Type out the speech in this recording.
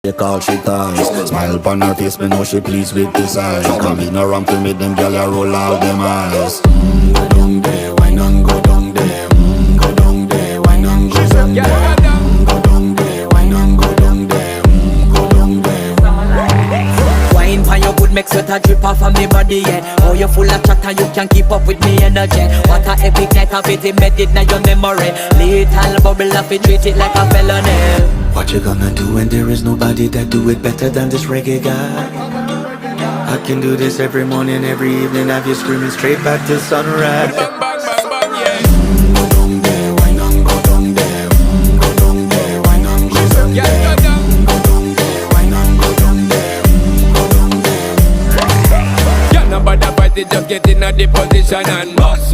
They call she ties. Smile upon her face, me know she pleased with this eyes. Come in around to meet them, girl, you roll out them eyes. Go down there, why not go down there? Go down there, why not go down there? Go down there, why not go down there? Go down there. Wine pan your good, make sweat a drip off of me body, yeah. Oh, you full of chatter, you can keep up with me energy. What a epic night of it, embedded in your memory. Little bubble of it, treat it like a felony. What you gonna do when there is nobody that do it better than this reggae guy? I can do this every morning, every evening, have you screaming straight back to sunrise. Bang, bang, bang, bang, yeah. Go down there, why not go down there? Go down there, why not go down there? Yeah, go down. Go down there, why not go down there? Go down there. Yeah, nobody fight it, just get in a the position and